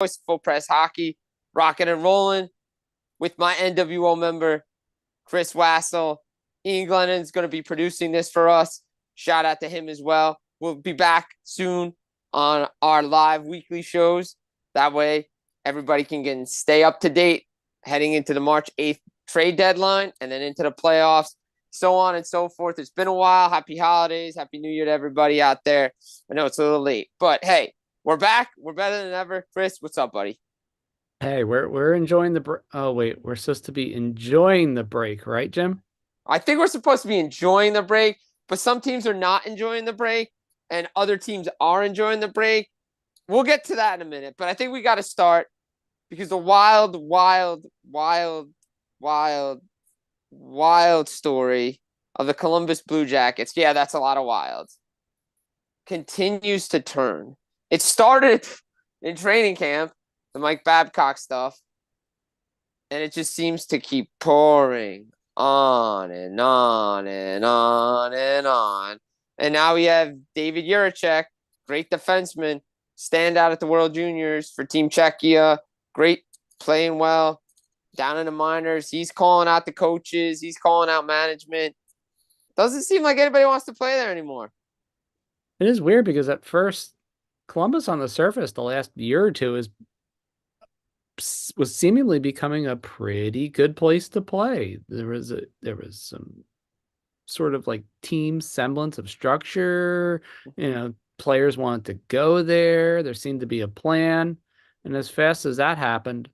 Voice Full Press Hockey, rocking and rolling with my NWO member, Chris Wassel. Ian Glennon's going to be producing this for us. Shout out to him as well. We'll be back soon on our live weekly shows. That way, everybody can stay up to date heading into the March 8th trade deadline and then into the playoffs, so on and so forth. It's been a while. Happy holidays. Happy New Year to everybody out there. I know it's a little late, but hey, we're back. We're better than ever. Chris, what's up, buddy? Hey, we're enjoying the break. Oh wait, we're supposed to be enjoying the break, right, Jim? I think we're supposed to be enjoying the break, but some teams are not enjoying the break, and other teams are enjoying the break. We'll get to that in a minute, but I think we got to start because the wild story of the Columbus Blue Jackets. Yeah, that's a lot of wilds. Continues to turn. It started in training camp, the Mike Babcock stuff, and it just seems to keep pouring on and on and on and on. And now we have David Juracek, great defenseman, stand out at the World Juniors for Team Czechia, great, playing well down in the minors. He's calling out the coaches. He's calling out management. Doesn't seem like anybody wants to play there anymore. It is weird because at first Columbus on the surface the last year or two is was seemingly becoming a pretty good place to play. There was some sort of like team semblance of structure, players wanted to go there. There seemed to be a plan, and as fast as that happened,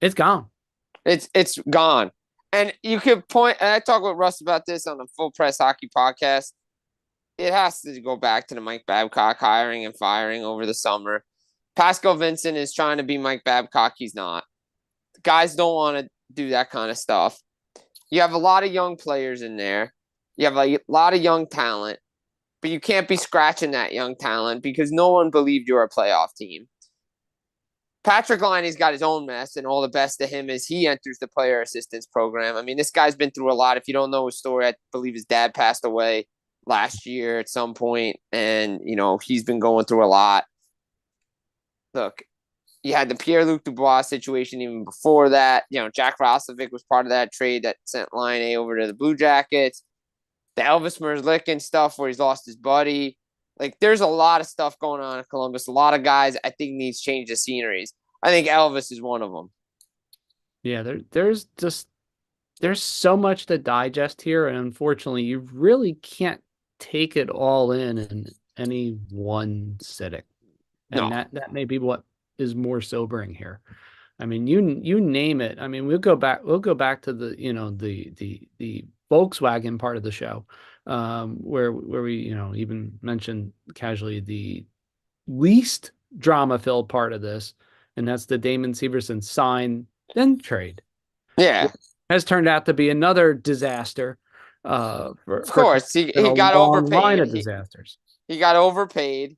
it's gone. It's gone. And you could point, and I talk with Russ about this on the Full Press Hockey podcast. It has to go back to the Mike Babcock hiring and firing over the summer. Pascal Vincent is trying to be Mike Babcock. He's not. Guys don't want to do that kind of stuff. You have a lot of young players in there. You have a lot of young talent, but you can't be scratching that young talent because no one believed you were a playoff team. Patrick Liney's got his own mess, and all the best to him as he enters the player assistance program. I mean, this guy's been through a lot. If you don't know his story, I believe his dad passed away last year at some point, and he's been going through a lot. Look, you had the Pierre-Luc Dubois situation even before that. Jack Roslovic was part of that trade that sent Line over to the Blue Jackets. The Elvis Merzlikins stuff where he's lost his buddy. Like, there's a lot of stuff going on in Columbus. A lot of guys I think needs change of sceneries. I think Elvis is one of them. Yeah, there's so much to digest here, and unfortunately, you really can't take it all in any one sitting. And No. that may be what is more sobering here. I mean, you name it. I mean, we'll go back to the Volkswagen part of the show, where we even mentioned casually the least drama-filled part of this, and that's the Damon Severson sign then trade, Yeah. which has turned out to be another disaster Of for course. Columbus in He a got long line overpaid. of disasters. He got overpaid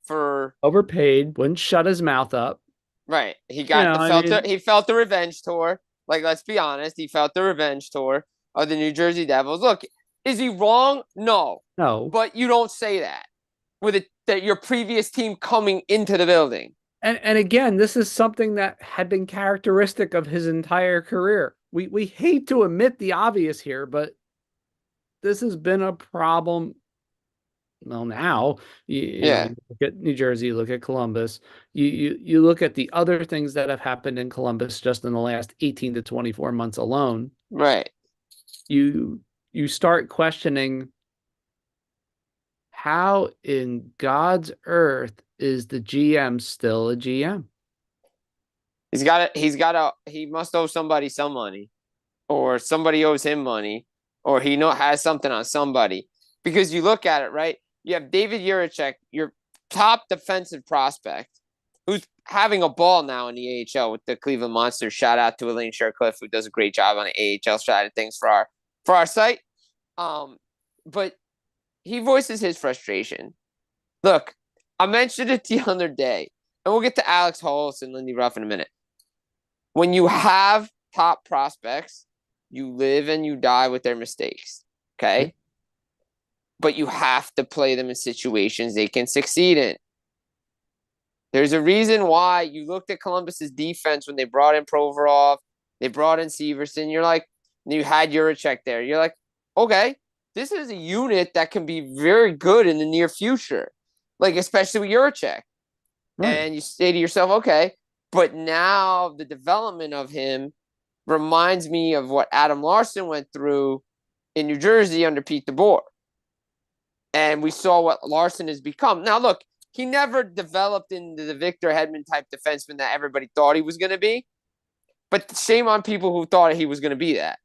for Overpaid, wouldn't shut his mouth up. right. He You got know, the I felt mean, he felt the revenge tour. Like, let's be honest, he felt the revenge tour of the New Jersey Devils. Look, is he wrong? No. no. But you don't say that with that your previous team coming into the building. And again, this is something that had been characteristic of his entire career. We hate to admit the obvious here, but this has been a problem. Well, now Yeah. you look at New Jersey, you look at Columbus, you look at the other things that have happened in Columbus just in the last 18 to 24 months alone. Right. You start questioning how in God's earth is the GM still a GM? He must owe somebody some money, or somebody owes him money, or he has something on somebody. Because you look at it, right? You have David Juracek, your top defensive prospect, who's having a ball now in the AHL with the Cleveland Monsters. Shout out to Elaine Shercliffe, who does a great job on the AHL side of things for our site. But he voices his frustration. Look, I mentioned it the other day, and we'll get to Alex Hollis and Lindy Ruff in a minute. When you have top prospects, you live and you die with their mistakes. Okay? But you have to play them in situations they can succeed in. There's a reason why you looked at Columbus's defense when they brought in Provorov, they brought in Severson. You're like, you had Juracek there. You're like, okay, this is a unit that can be very good in the near future, like especially with Juracek. Right. And you say to yourself, okay, but now the development of him reminds me of what Adam Larson went through in New Jersey under Pete DeBoer. And we saw what Larson has become. Now, look, he never developed into the Victor Hedman type defenseman that everybody thought he was going to be. But shame on people who thought he was going to be that.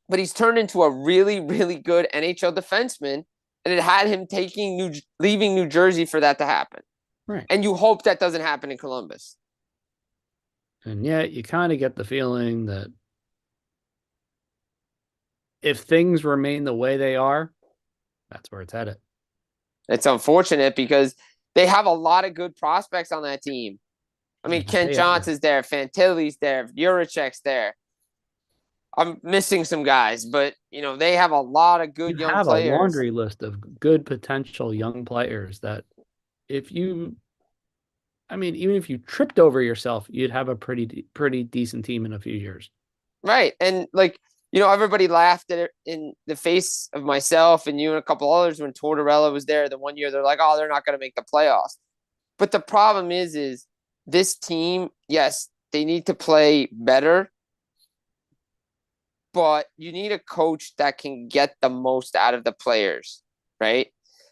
But he's turned into a really, really good NHL defenseman, and it had him leaving New Jersey for that to happen. Right. And you hope that doesn't happen in Columbus. And yet you kind of get the feeling that if things remain the way they are, that's where it's headed. It's unfortunate because they have a lot of good prospects on that team. I mean, Kent Johnson's there, Fantilli's there, Juracek's there. I'm missing some guys, but they have a lot of good young players. You have a laundry list of good potential young players that even if you tripped over yourself, you'd have a pretty decent team in a few years. Right. And everybody laughed at it in the face of myself and you and a couple others when Tortorella was there the one year. They're like, oh, they're not going to make the playoffs. But the problem is this team, yes, they need to play better, but you need a coach that can get the most out of the players, right?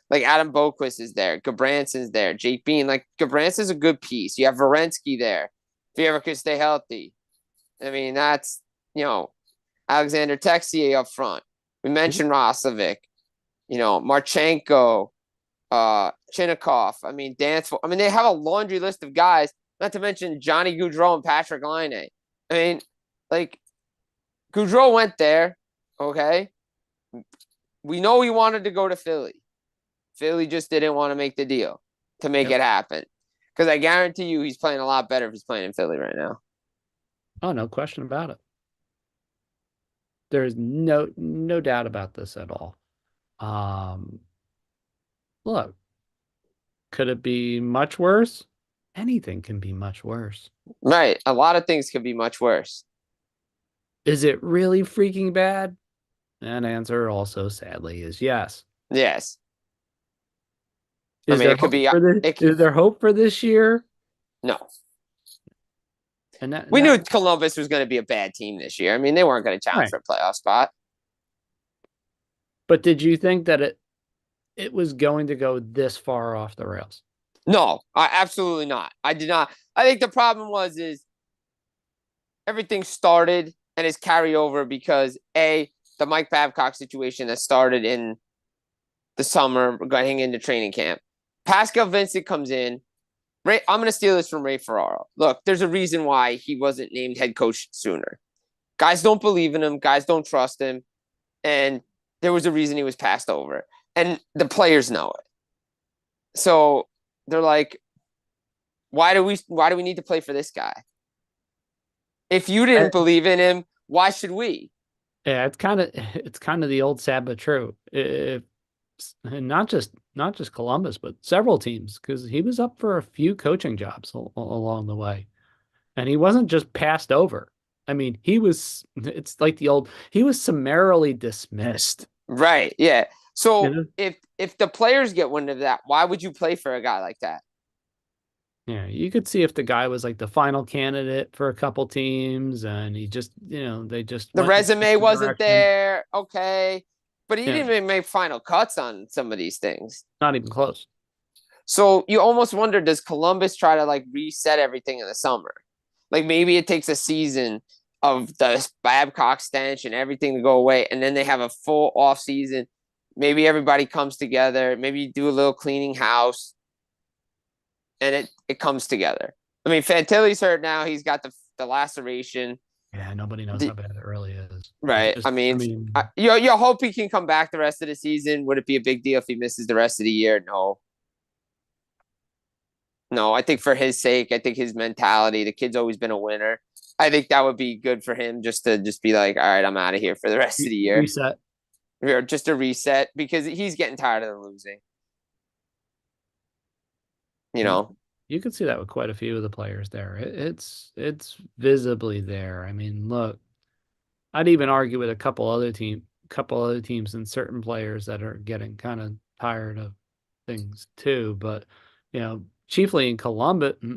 Like Adam Boqvist is there, Gabranson's there, Jake Bean. Like Gabranson's a good piece. You have Werenski there. If he ever could stay healthy. I mean, that's, Alexander Texier up front. We mentioned Roslovic, Marchenko, Chinnikov. I mean, Danforth. I mean, they have a laundry list of guys, not to mention Johnny Gaudreau and Patrick Laine. I mean, like, Gaudreau went there, okay? We know he wanted to go to Philly. Philly just didn't want to make the deal to make it happen. Because I guarantee you he's playing a lot better if he's playing in Philly right now. Oh, no question about it. There's no doubt about this at all. Look, could it be much worse? Anything can be much worse. Right. A lot of things could be much worse. Is it really freaking bad? An answer also, sadly, is yes. Yes. Is there hope for this year? No. And we knew Columbus was going to be a bad team this year. I mean, they weren't going to challenge for a playoff spot. But did you think that it was going to go this far off the rails? No, absolutely not. I did not. I think the problem is everything started and is carried over because the Mike Babcock situation that started in the summer going into training camp. Pascal Vincent comes in. I'm going to steal this from Ray Ferraro. Look, there's a reason why he wasn't named head coach sooner. Guys don't believe in him. Guys don't trust him. And there was a reason he was passed over. And the players know it. So they're like, why do we need to play for this guy? If you didn't believe in him, why should we? Yeah, it's kind of the old sad but true. And not just Columbus, but several teams, because he was up for a few coaching jobs along the way, and he wasn't just passed over. I mean, it's like he was summarily dismissed. Right. Yeah. So if the players get wind of that, why would you play for a guy like that? Yeah, you could see if the guy was like the final candidate for a couple teams, and he just, the resume wasn't there. Okay. But he didn't even make final cuts on some of these things. Not even close. So you almost wonder, does Columbus try to reset everything in the summer? Like maybe it takes a season of the Babcock stench and everything to go away, and then they have a full off season. Maybe everybody comes together. Maybe you do a little cleaning house, and it comes together. I mean, Fantilli's hurt now. He's got the laceration. Yeah, nobody knows how bad it really is. Right. You hope he can come back the rest of the season. Would it be a big deal if he misses the rest of the year? No. No, I think for his sake, I think his mentality, the kid's always been a winner. I think that would be good for him just to be like, all right, I'm out of here for the rest of the year. Reset. Or just a reset because he's getting tired of the losing. You could see that with quite a few of the players there. It's visibly there. I mean, look, I'd even argue with couple other teams and certain players that are getting kind of tired of things too. But chiefly in Columbus. Yeah.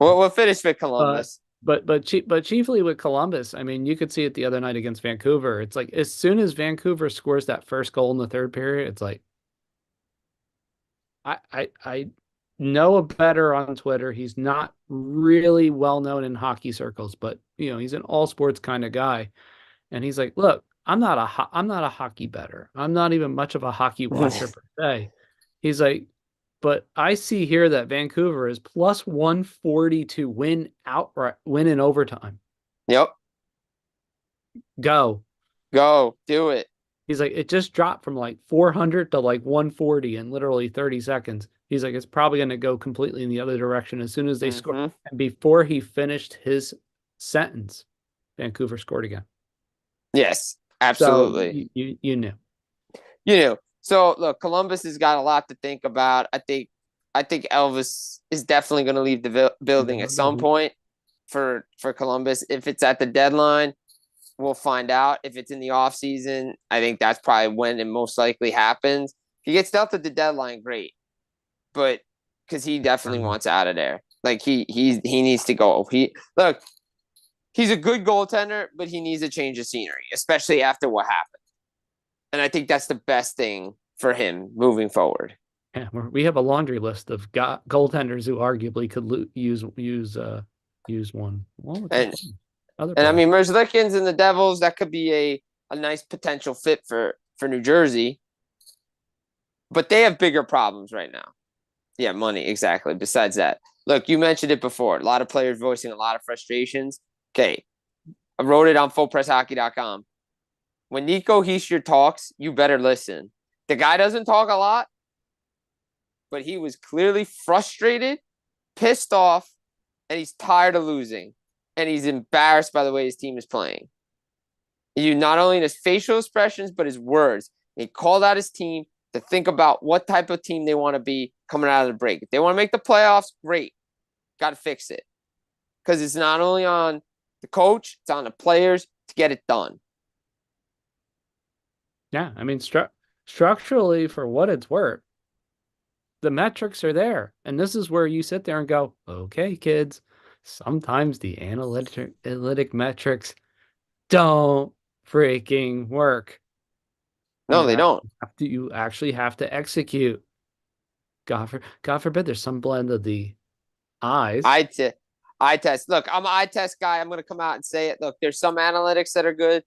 We'll finish with But Columbus. but chiefly with Columbus, I mean, you could see it the other night against Vancouver. It's like as soon as Vancouver scores that first goal in the third period, it's like I know a better on Twitter. He's not really well known in hockey circles, but he's an all sports kind of guy. And he's like, "Look, I'm not a hockey bettor. I'm not even much of a hockey watcher per se." He's like, "But I see here that Vancouver is plus 140 to win in overtime. Yep. Go." Go. Do it. He's like, "It just dropped from like 400 to like 140 in literally 30 seconds." He's like, "It's probably going to go completely in the other direction as soon as they score." And before he finished his sentence, Vancouver scored again. Yes, absolutely. So you knew. You knew. So look, Columbus has got a lot to think about. I think Elvis is definitely going to leave the building at some point for Columbus. If it's at the deadline, we'll find out. If it's in the off season, I think that's probably when it most likely happens. If he gets dealt at the deadline, great. But because he definitely wants out of there. Like he needs to go. He's a good goaltender, but he needs a change of scenery, especially after what happened. And I think that's the best thing for him moving forward. Yeah, we have a laundry list of goaltenders who arguably could use one. Well, and I mean, Merzlikins and the Devils, that could be a nice potential fit for New Jersey. But they have bigger problems right now. Yeah, money, exactly. Besides that, look, you mentioned it before. A lot of players voicing a lot of frustrations. Okay, I wrote it on FullPressHockey.com. When Nico Hischier talks, you better listen. The guy doesn't talk a lot, but he was clearly frustrated, pissed off, and he's tired of losing. And he's embarrassed by the way his team is playing. You not only in his facial expressions, but his words. He called out his team to think about what type of team they want to be coming out of the break. If they want to make the playoffs, great. Got to fix it. Because it's not only on the coach, it's on the players to get it done. Yeah, I mean, structurally, for what it's worth, the metrics are there. And this is where you sit there and go, okay, kids, sometimes the analytic metrics don't freaking work. No, they don't. You actually have to execute. God forbid there's some blend of the eyes. Eye test. Look, I'm an eye test guy. I'm going to come out and say it. Look, there's some analytics that are good.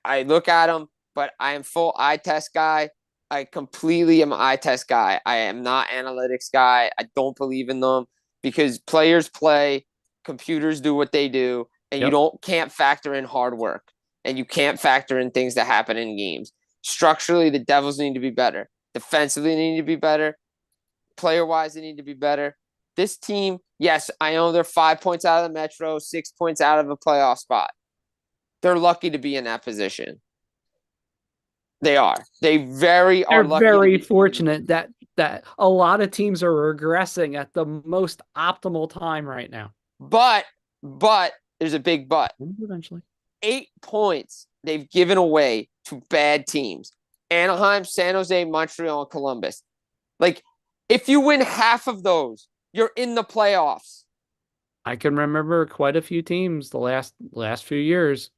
I look at them, but I am full eye test guy. I completely am an eye test guy. I am not analytics guy. I don't believe in them because players play, computers do what they do, and you can't factor in hard work, and you can't factor in things that happen in games. Structurally, the Devils need to be better. Defensively, they need to be better. Player-wise, they need to be better. This team, yes, I know they're 5 points out of the Metro, 6 points out of a playoff spot. They're lucky to be in that position. They are. They're very fortunate that a lot of teams are regressing at the most optimal time right now. But there's a big but. Eventually. 8 points they've given away to bad teams. Anaheim, San Jose, Montreal, and Columbus. Like, if you win half of those, you're in the playoffs. I can remember quite a few teams the last few years.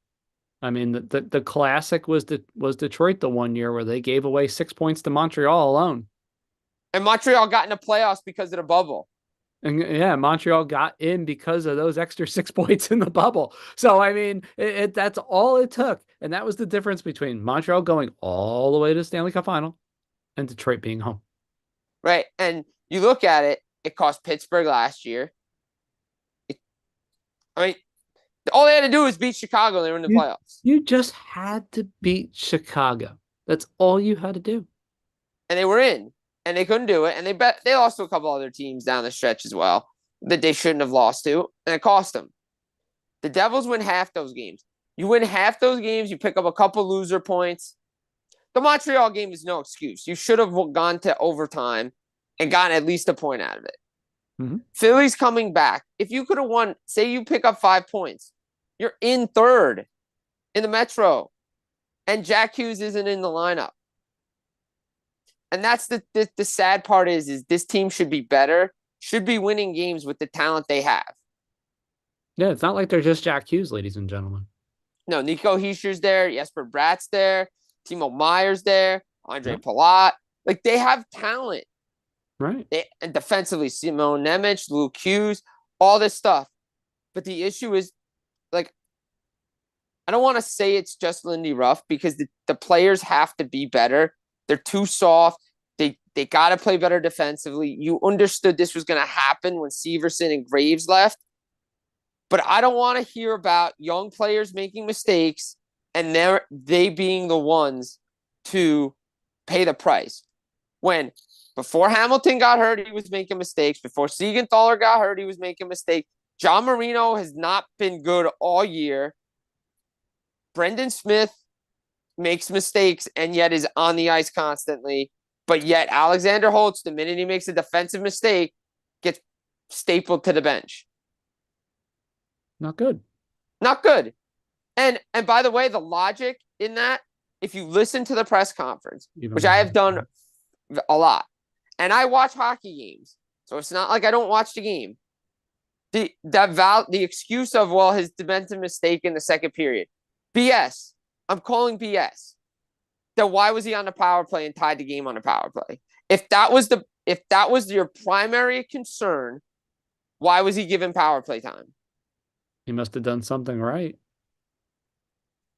I mean, the classic was Detroit the one year where they gave away 6 points to Montreal alone. And Montreal got in the playoffs because of the bubble. And yeah, Montreal got in because of those extra 6 points in the bubble. So, I mean, that's all it took. And that was the difference between Montreal going all the way to the Stanley Cup final and Detroit being home. Right. And you look at it, it cost Pittsburgh last year. All they had to do was beat Chicago and they were in the playoffs. You just had to beat Chicago. That's all you had to do. And they were in. And they couldn't do it. And they lost to a couple other teams down the stretch as well that they shouldn't have lost to. And it cost them. The Devils win half those games. You win half those games, you pick up a couple loser points. The Montreal game is no excuse. You should have gone to overtime and gotten at least a point out of it. Mm-hmm. Philly's coming back. If you could have won, say you pick up 5 points, you're in third in the Metro, and Jack Hughes isn't in the lineup. And that's the sad part is this team should be better, should be winning games with the talent they have. Yeah, it's not like they're just Jack Hughes, ladies and gentlemen. No, Nico Heischer's there, Jesper Bratt's there, Timo Meyer's there, Andre Palat. Like, they have talent. Right. And defensively, Simone Nemec, Luke Hughes, all this stuff. But the issue is, like, I don't want to say it's just Lindy Ruff because the players have to be better. They're too soft. They got to play better defensively. You understood this was going to happen when Severson and Graves left. But I don't want to hear about young players making mistakes and they being the ones to pay the price. When before Hamilton got hurt, he was making mistakes. Before Siegenthaler got hurt, he was making mistakes. John Marino has not been good all year. Brendan Smith makes mistakes and yet is on the ice constantly. But yet Alexander Holtz, the minute he makes a defensive mistake, gets stapled to the bench. Not good. Not good. And by the way, the logic in that, if you listen to the press conference, which I have done a lot, and I watch hockey games, so it's not like I don't watch the game. The excuse of, well, his defensive mistake in the second period, BS. I'm calling BS. Then why was he on the power play and tied the game on the power play? If that was your primary concern, why was he given power play time? He must have done something right.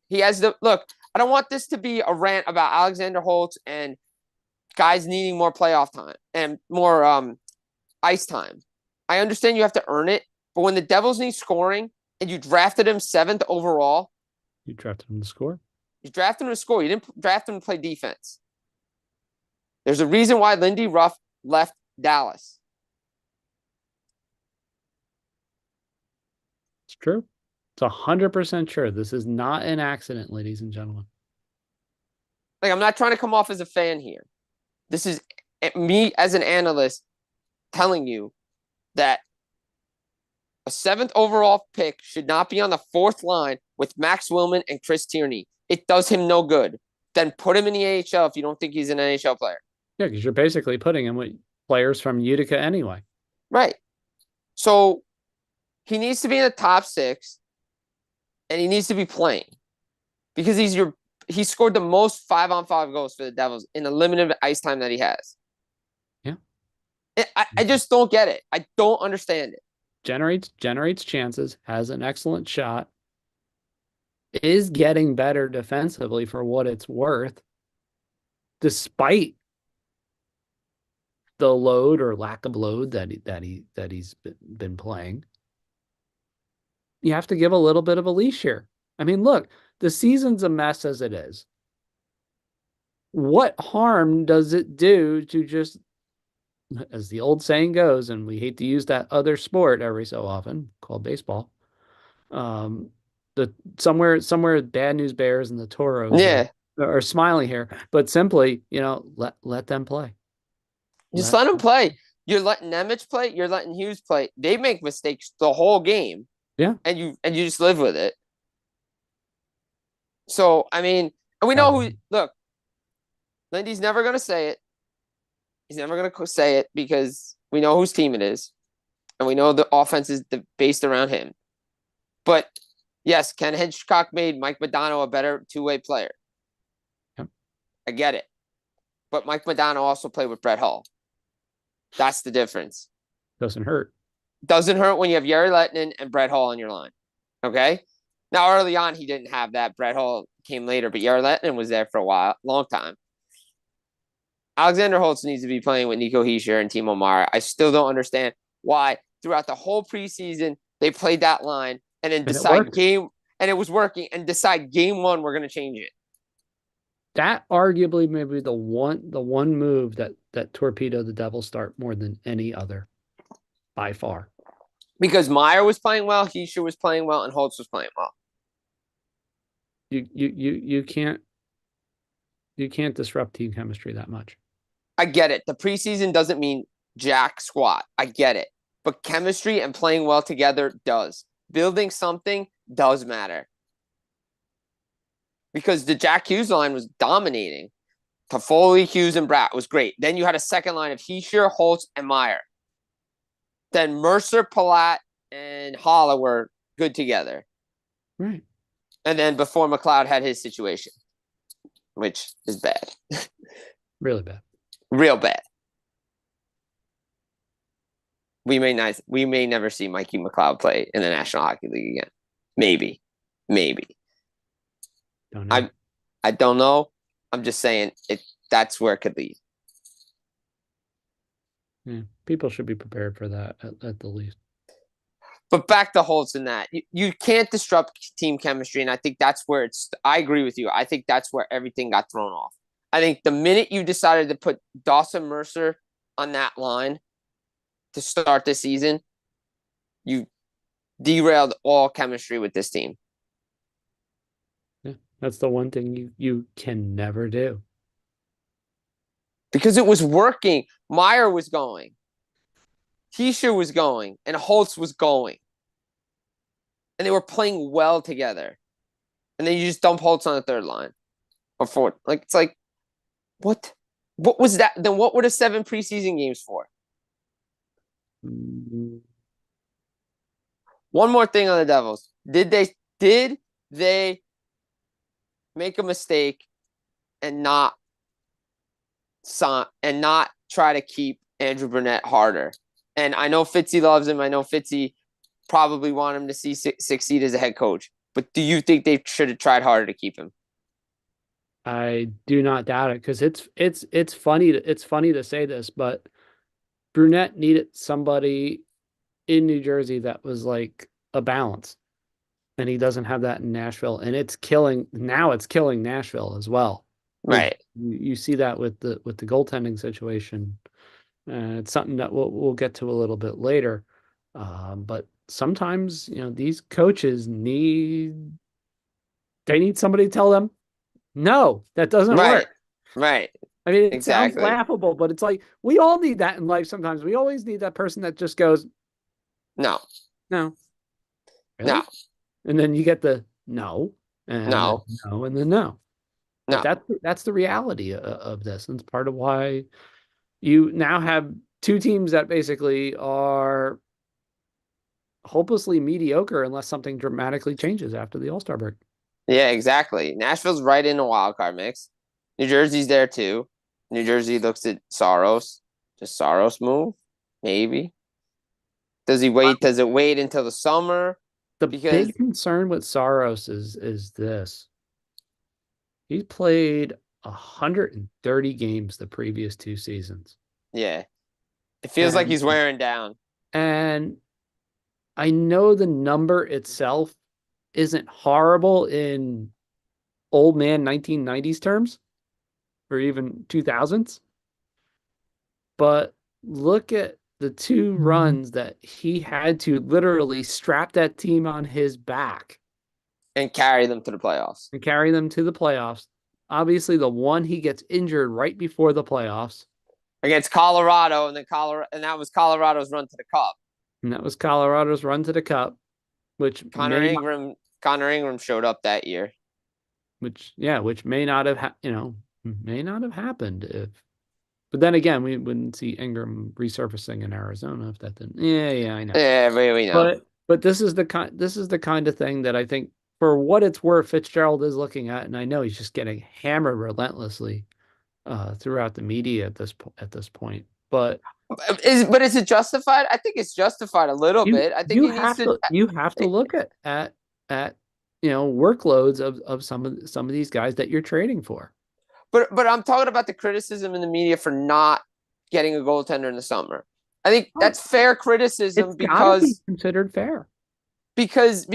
He has look. I don't want this to be a rant about Alexander Holtz and guys needing more playoff time and more ice time. I understand you have to earn it, but when the Devils need scoring and you drafted him 7th overall, you drafted him to score. You drafted him to score. You didn't draft him to play defense. There's a reason why Lindy Ruff left Dallas. It's true. It's 100% true. This is not an accident, ladies and gentlemen. Like, I'm not trying to come off as a fan here. This is me as an analyst telling you that a 7th overall pick should not be on the 4th line with Max Willman and Chris Tierney. It does him no good. Then put him in the AHL if you don't think he's an NHL player. Yeah, because you're basically putting him with players from Utica anyway. Right. So he needs to be in the top 6, and he needs to be playing because he scored the most 5-on-5 goals for the Devils in the limited ice time that he has. Yeah. I just don't get it. I don't understand it. Generates chances, has an excellent shot, is getting better defensively for what it's worth, despite the load or lack of load that he's been playing. You have to give a little bit of a leash here. I mean, look, the season's a mess as it is. What harm does it do to just, as the old saying goes, and we hate to use that other sport every so often called baseball, somewhere Bad News Bears and the Toros are smiling here, but simply, let them play. Just let them play. You're letting Nemec play. You're letting Hughes play. They make mistakes the whole game. Yeah, and you just live with it. So I mean, and we know who. Look, Lindy's never gonna say it. He's never gonna say it because we know whose team it is, and we know the offense is based around him. But yes, Ken Hitchcock made Mike Modano a better two-way player. Yep. I get it, but Mike Modano also played with Brett Hull. That's the difference. Doesn't hurt. Doesn't hurt when you have Jere Lehtinen and Brett Hull on your line. Okay? Now, early on, he didn't have that. Brett Hull came later, but Jere Lehtinen was there for a long time. Alexander Holtz needs to be playing with Nico Hischier and Timo Meier. I still don't understand why throughout the whole preseason they played that line and then decide and it was working, and decide game 1 we're going to change it. That arguably may be the one move that torpedoed the Devils start more than any other. By far. Because Meier was playing well, Hischier was playing well, and Holtz was playing well. You can't disrupt team chemistry that much. I get it. The preseason doesn't mean jack squat. I get it. But chemistry and playing well together does. Building something does matter. Because the Jack Hughes line was dominating. Toffoli, Hughes, and Bratt was great. Then you had a second line of Hischier, Holtz, and Meyer. Then Mercer, Palat, and Haller were good together. Right. And then before McLeod had his situation, which is bad. Really bad. Real bad. We may never see Mikey McLeod play in the National Hockey League again. Maybe. Don't know. I don't know. I'm just saying that's where it could lead. Yeah, people should be prepared for that at the least. But back to Holtz and that. You can't disrupt team chemistry, and I think that's where I agree with you. I think that's where everything got thrown off. I think the minute you decided to put Dawson Mercer on that line to start the season, you derailed all chemistry with this team. Yeah, that's the one thing you can never do. Because it was working. Meyer was going. Hischier was going. And Holtz was going. And they were playing well together. And then you just dump Holtz on the third line. Or fourth. It's like, what? What was that? Then what were the 7 preseason games for? Mm-hmm. One more thing on the Devils. Did they make a mistake and not try to keep Andrew Burnett harder? And I know Fitzy loves him. I know Fitzy probably want him to succeed as a head coach. But do you think they should have tried harder to keep him? I do not doubt it, because it's funny to say this, but Brunette needed somebody in New Jersey that was like a balance, and he doesn't have that in Nashville, and it's killing Nashville as well. Right. You see that with the goaltending situation. It's something that we'll get to a little bit later. But sometimes, these coaches need somebody to tell them, no, that doesn't work. Right. I mean, it exactly. sounds laughable, but it's like we all need that in life sometimes. We always need that person that just goes, no. Really? No. And then you get the no, and no, then no, and then no. No. But that's the reality of this. And it's part of why you now have 2 teams that basically are hopelessly mediocre unless something dramatically changes after the All-Star break. Yeah, exactly. Nashville's right in the wild card mix. New Jersey's there too. New Jersey looks at Saros. Does Saros move? Maybe. Does he wait? Does it wait until the summer? Big concern with Saros is this. He's played 130 games the previous 2 seasons. Yeah. It feels like he's wearing down. And I know the number itself isn't horrible in old man 1990s terms or even 2000s. But look at the 2 runs that he had to literally strap that team on his back. And carry them to the playoffs. Obviously, the one he gets injured right before the playoffs. Against Colorado, and that was Colorado's run to the Cup. Which Connor Ingram showed up that year. Which may not have happened if. But then again, we wouldn't see Ingram resurfacing in Arizona if that didn't. Yeah, I know. Yeah, we know. But this is the kind of thing that I think, for what it's worth, Fitzgerald is looking at, and I know he's just getting hammered relentlessly throughout the media at this point. But is it justified? I think it's justified a little bit. I think you have to look at workloads of some of these guys that you're trading for. But I'm talking about the criticism in the media for not getting a goaltender in the summer. I think that's fair criticism, because be considered fair. Because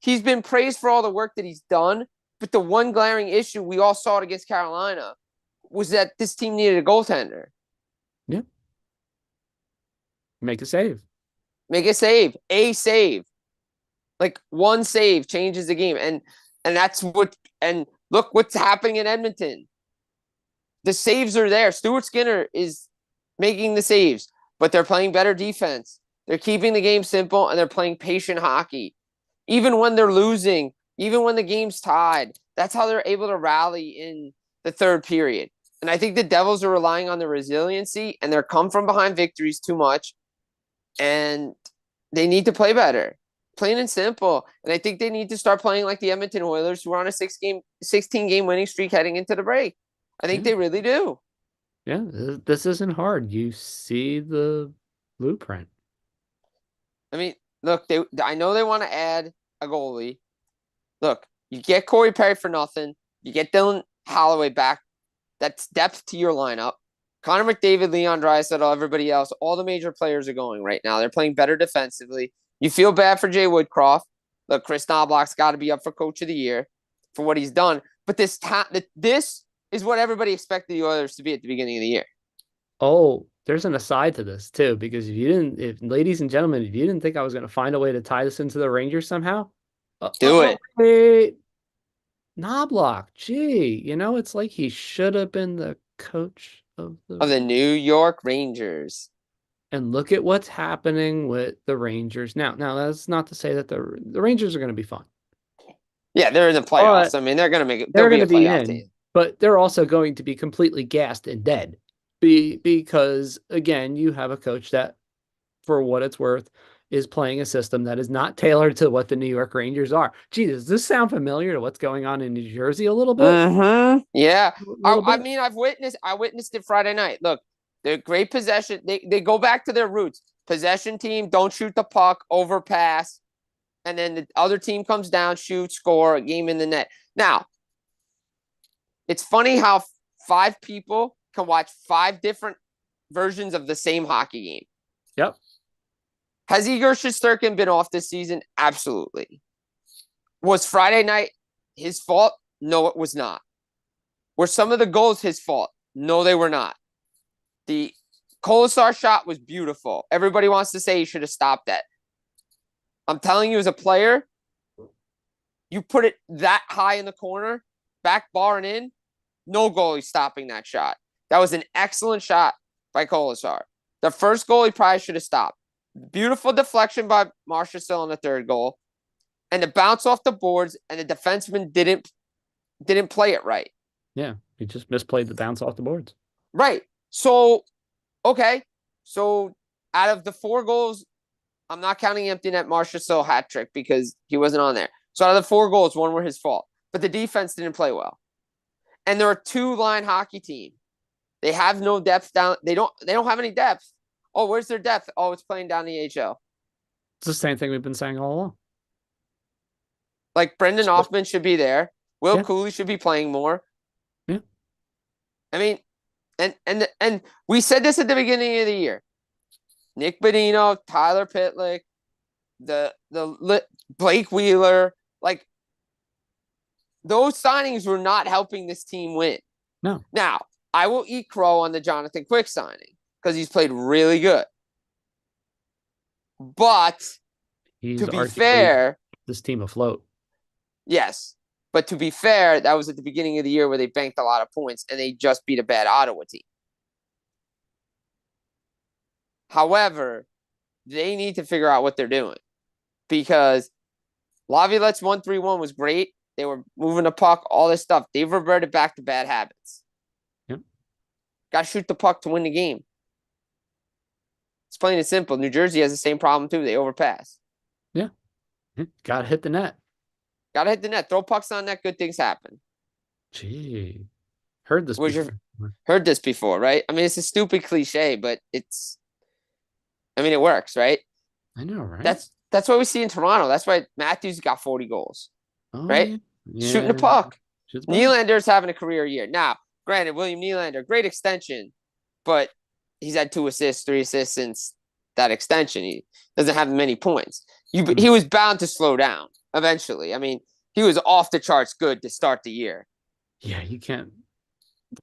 he's been praised for all the work that he's done, but the one glaring issue we all saw it against Carolina was that this team needed a goaltender. Yeah. Make a save. A save. Like one save changes the game. And that's look what's happening in Edmonton. The saves are there. Stuart Skinner is making the saves, but they're playing better defense. They're keeping the game simple and they're playing patient hockey. Even when they're losing, even when the game's tied, that's how they're able to rally in the third period. And I think the Devils are relying on their resiliency and their come from behind victories too much. And they need to play better, plain and simple. And I think they need to start playing like the Edmonton Oilers, who are on a 16-game winning streak heading into the break. I think Yeah. they really do. Yeah, this isn't hard. You see the blueprint. I mean, look, I know they want to add a goalie. Look, you get Corey Perry for nothing. You get Dylan Holloway back. That's depth to your lineup. Connor McDavid, Leon Draisaitl, everybody else, all the major players are going right now. They're playing better defensively. You feel bad for Jay Woodcroft. Look, Chris Knobloch's got to be up for Coach of the Year for what he's done. But this is what everybody expected the Oilers to be at the beginning of the year. Oh, there's an aside to this too, because ladies and gentlemen, if you didn't think I was going to find a way to tie this into the Rangers somehow, Do it. wait, Knobloch, gee, it's like he should have been the coach of the New York Rangers. And look at what's happening with the Rangers now. Now, that's not to say that the Rangers are going to be fun. Yeah, they're in the playoffs. I mean, they're going to make it. They're going to be in, team. But they're also going to be completely gassed and dead. Because, again, you have a coach that, for what it's worth, is playing a system that is not tailored to what the New York Rangers are. Gee, does this sound familiar to what's going on in New Jersey a little bit? Mm-hmm. Yeah. I mean, I witnessed it Friday night. Look, they're great possession. They go back to their roots. Possession team, don't shoot the puck, overpass. And then the other team comes down, shoot, score, a game in the net. Now, it's funny how 5 people can watch 5 different versions of the same hockey game. Yep. Has Igor Shesterkin been off this season? Absolutely. Was Friday night his fault? No, it was not. Were some of the goals his fault? No, they were not. The Kolasar shot was beautiful. Everybody wants to say he should have stopped that. I'm telling you, as a player, you put it that high in the corner, back bar and in, no goalie stopping that shot. That was an excellent shot by Kolasar. The first goal he probably should have stopped. Beautiful deflection by Marchessault on the third goal. And the bounce off the boards, and the defenseman didn't play it right. Yeah, he just misplayed the bounce off the boards. Right. So, okay. So, out of the 4 goals, I'm not counting empty net Marchessault hat trick because he wasn't on there. So, out of the 4 goals, 1 were his fault. But the defense didn't play well. And they're a 2-line hockey team. They have no depth down. They don't have any depth. Oh, where's their depth? Oh, it's playing down the AHL. It's the same thing we've been saying all along. Like, Brendan Hoffman should be there. Will Cooley should be playing more. Yeah. I mean, and we said this at the beginning of the year. Nick Bonino, Tyler Pitlick, the Blake Wheeler, like, those signings were not helping this team win. No. Now, I will eat crow on the Jonathan Quick signing because he's played really good. But to be fair, this team afloat. Yes. But to be fair, that was at the beginning of the year where they banked a lot of points and they just beat a bad Ottawa team. However, they need to figure out what they're doing because Laviolette's 1-3-1 was great. They were moving the puck, all this stuff. They've reverted back to bad habits. Yep. Got to shoot the puck to win the game. It's plain and simple. New Jersey has the same problem too. They overpass. Yeah. Got to hit the net. Got to hit the net. Throw pucks on net. Good things happen. Gee. Heard this before. Heard this before, right? I mean, it's a stupid cliche, but it works, right? I know, right? That's what we see in Toronto. That's why Matthews got 40 goals, right? Yeah. Shooting the puck. Nylander's having a career year. Now, granted, William Nylander, great extension, but he's had 2 assists, 3 assists since that extension. He doesn't have many points. He was bound to slow down eventually. I mean, he was off the charts good to start the year. Yeah, you can't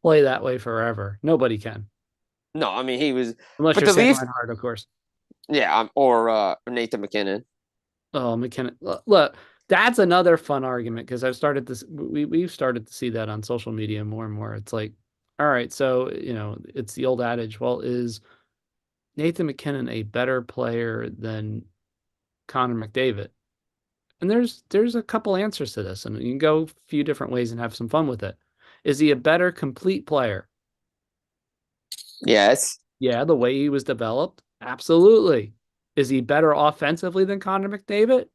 play that way forever. Nobody can. No, I mean, he was... Unless you're Sam Reinhart, of course. Yeah, or Nathan McKinnon. Oh, McKinnon. Look, that's another fun argument because we've started to see that on social media more and more. It's like, All right, so it's the old adage. Well, is Nathan McKinnon a better player than Connor McDavid? And there's a couple answers to this, and you can go a few different ways and have some fun with it. Is he a better complete player? Yes, Yeah, the way he was developed, absolutely. Is he better offensively than Connor McDavid?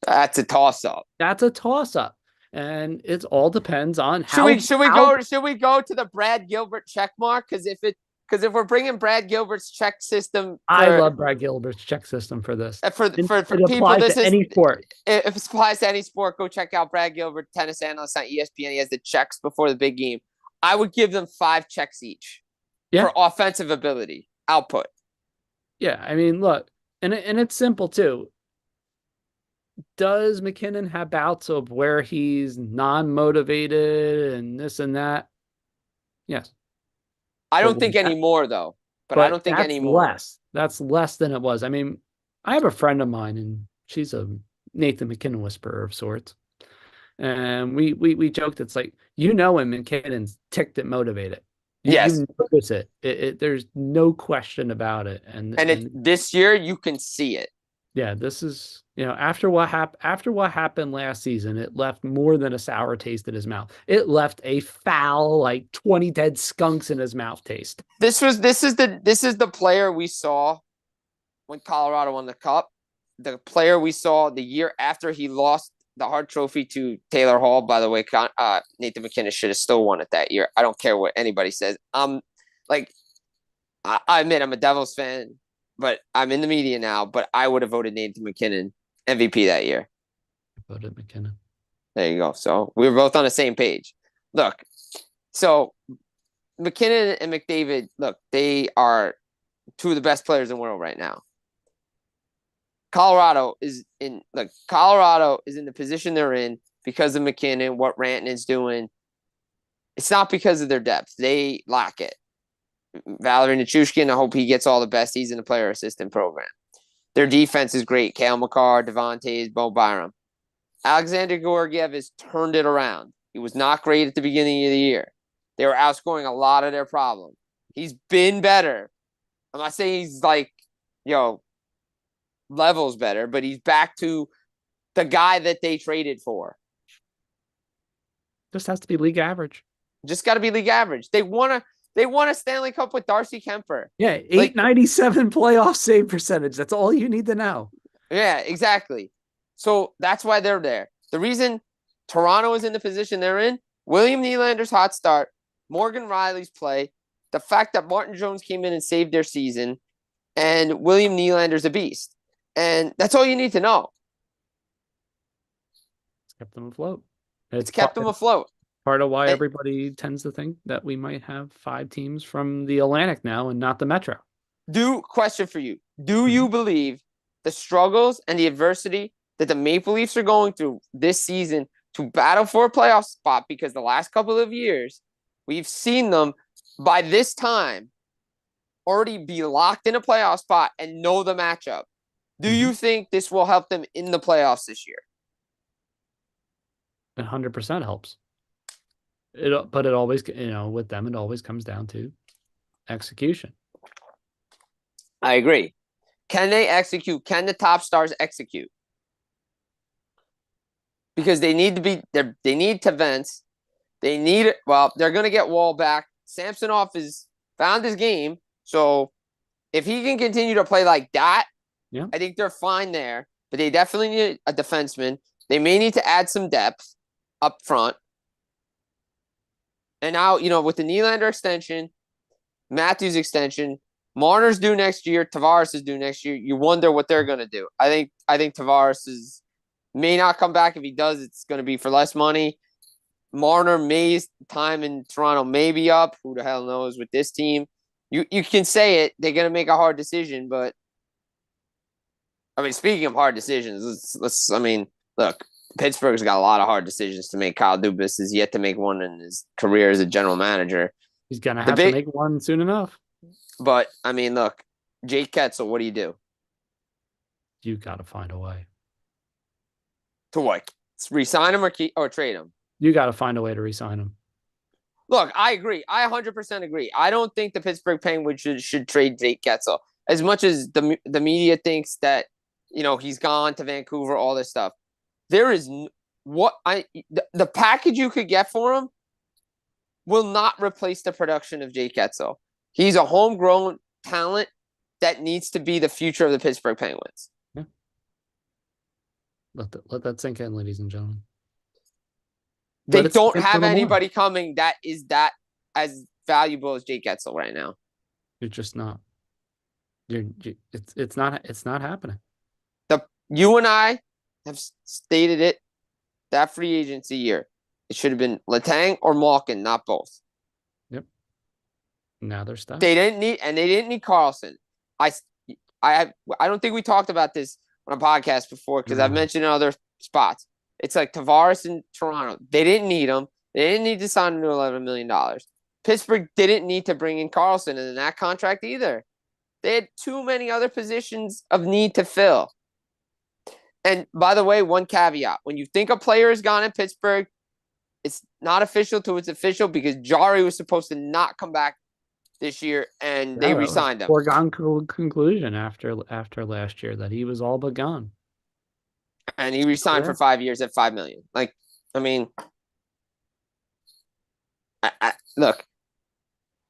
that's a toss up. That's a toss up. And it all depends on Should how we should we how go should we go to the Brad Gilbert check mark? Because if we're bringing Brad Gilbert's check system I love Brad Gilbert's check system for this. And for it people, applies this to is, any sport. if it applies to any sport, go check out Brad Gilbert, tennis analyst on ESPN. He has the checks before the big game. I would give them 5 checks each Yeah. for offensive ability output. Yeah. I mean, look, and it's simple too. Does McKinnon have bouts of where he's non-motivated and this and that? Yes. I But don't think anymore though. But I but don't think that's anymore. less. That's less than it was. I mean, I have a friend of mine and she's a Nathan McKinnon whisperer of sorts. And we joked, it's like, when McKinnon's ticked and motivated. Yes, You notice it. There's no question about it. And this year you can see it. yeah, this is, after what happened last season, it left more than a sour taste in his mouth. It left a foul, like 20 dead skunks in his mouth taste. This is the player we saw when Colorado won the cup. The player we saw the year after he lost the Hart Trophy to Taylor Hall. By the way, Nathan McKinnon should have still won it that year. I don't care what anybody says. Like, I admit I'm a Devils fan, but I'm in the media now. But I would have voted Nathan McKinnon MVP that year. I voted McKinnon. There you go. So we were both on the same page. Look, so McKinnon and McDavid, look, they are two of the best players in the world right now. Colorado is in the position they're in because of McKinnon, what Ranton is doing. It's not because of their depth. They lack it. Valerie Nichushkin, I hope he gets all the best. He's in the player assistant program. Their defense is great. Cale Makar, Devontae, Bo Byram. Alexander Georgiev has turned it around. He was not great at the beginning of the year. They were outscoring a lot of their problems. He's been better. I'm not saying he's like, levels better, but he's back to the guy that they traded for. Just has to be league average. Just got to be league average. They won a Stanley Cup with Darcy Kemper. Yeah, 897 playoff save percentage. That's all you need to know. Yeah, exactly. So that's why they're there. The reason Toronto is in the position they're in, William Nylander's hot start, Morgan Rielly's play, the fact that Martin Jones came in and saved their season, and William Nylander's a beast. And that's all you need to know. It's kept them afloat. It's kept them afloat. Part of why everybody tends to think that we might have 5 teams from the Atlantic now and not the Metro. Question for you. Do you believe the struggles and the adversity that the Maple Leafs are going through this season to battle for a playoff spot, because the last couple of years, we've seen them by this time already be locked in a playoff spot and know the matchup? Do you think this will help them in the playoffs this year? 100% helps. But it always, with them, it always comes down to execution. I agree. Can they execute? Can the top stars execute? Because they need to Vance. They're going to get Wall back. Samsonov has found his game. So if he can continue to play like that, yeah, I think they're fine there. But they definitely need a defenseman. They may need to add some depth up front. And now, with the Nylander extension, Matthews extension, Marner's due next year, Tavares is due next year. You wonder what they're going to do. I think Tavares may not come back. If he does, it's going to be for less money. Marner's time in Toronto may be up. Who the hell knows with this team? You can say it. They're going to make a hard decision, but speaking of hard decisions, look, Pittsburgh's got a lot of hard decisions to make. Kyle Dubas is yet to make one in his career as a general manager. He's going to have to make one soon enough. But, look, Jake Ketzel, what do? You got to find a way. To what? Resign him or trade him? You got to find a way to resign him. Look, I agree. I 100% agree. I don't think the Pittsburgh Penguins should trade Jake Getzel. As much as the media thinks that, he's gone to Vancouver, all this stuff. There is the package you could get for him will not replace the production of Jake Getzel. He's a homegrown talent that needs to be the future of the Pittsburgh Penguins. Yeah. Let that sink in, ladies and gentlemen. They don't have anybody coming that is that as valuable as Jake Getzel right now. You're just not. It's not happening. You and I have stated it. That free agency year, it should have been Letang or Malkin, not both. Yep. Now they're stuck. They didn't need Carlson. I don't think we talked about this on a podcast before because I've mentioned in other spots. It's like Tavares in Toronto. They didn't need him. They didn't need to sign him to $11 million. Pittsburgh didn't need to bring in Carlson in that contract either. They had too many other positions of need to fill. And by the way, one caveat. When you think a player is gone in Pittsburgh, it's not official till it's official because Jari was supposed to not come back this year, and they re-signed him. Foregone conclusion after last year that he was all but gone. And he re-signed for 5 years at $5 million. Look.